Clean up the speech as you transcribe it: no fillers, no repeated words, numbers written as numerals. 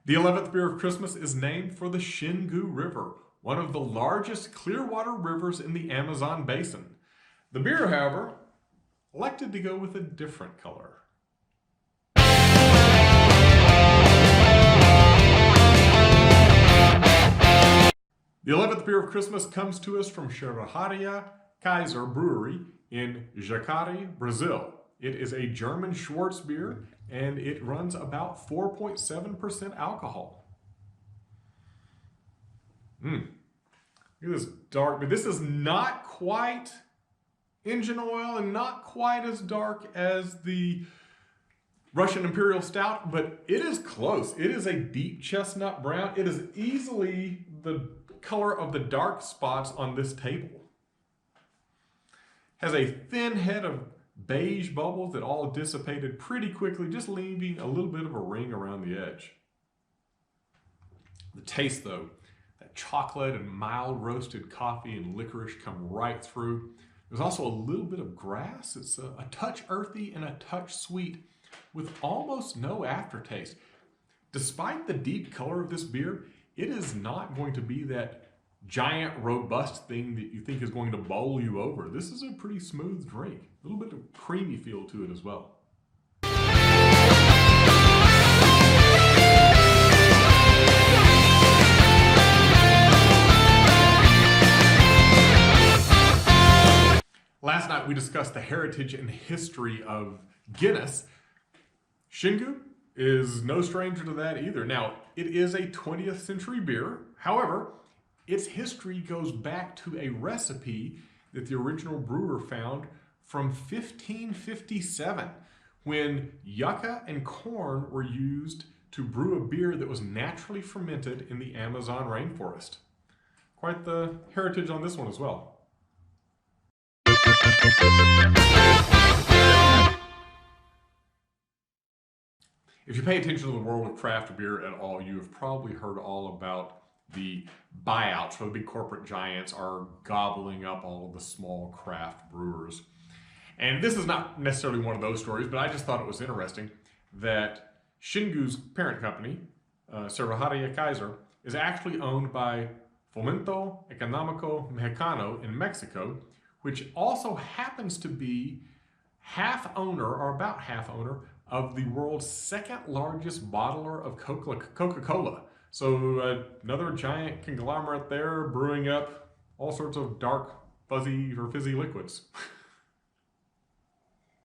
The 11th beer of Christmas is named for the Xingu River, one of the largest clear-water rivers in the Amazon basin. The beer, however, elected to go with a different color. The 11th beer of Christmas comes to us from Cervejaria Kaiser Brewery in Jacarei, Brazil. It is a German Schwarzbier, and it runs about 4.7% alcohol. Look at this dark, but this is not quite engine oil and not quite as dark as the Russian Imperial Stout, but it is close. It is a deep chestnut brown. It is easily the color of the dark spots on this table. Has a thin head of beige bubbles that all dissipated pretty quickly, just leaving a little bit of a ring around the edge. The taste, though, that chocolate and mild roasted coffee and licorice come right through. There's also a little bit of grass. It's a touch earthy and a touch sweet with almost no aftertaste. Despite the deep color of this beer, it is not going to be that giant, robust thing that you think is going to bowl you over. This is a pretty smooth drink. A little bit of creamy feel to it as well. Last night we discussed the heritage and history of Guinness. Xingu is no stranger to that either. Now, it is a 20th century beer. However, its history goes back to a recipe that the original brewer found from 1557, when yucca and corn were used to brew a beer that was naturally fermented in the Amazon rainforest. Quite the heritage on this one as well. If you pay attention to the world of craft beer at all, you have probably heard all about the buyouts where the big corporate giants are gobbling up all of the small craft brewers. And this is not necessarily one of those stories, but I just thought it was interesting that Xingu's parent company, Cervejaria Kaiser, is actually owned by Fomento Económico Mexicano in Mexico, which also happens to be half owner, or about half owner, of the world's second largest bottler of Coca-Cola. So another giant conglomerate there brewing up all sorts of dark, fuzzy, or fizzy liquids.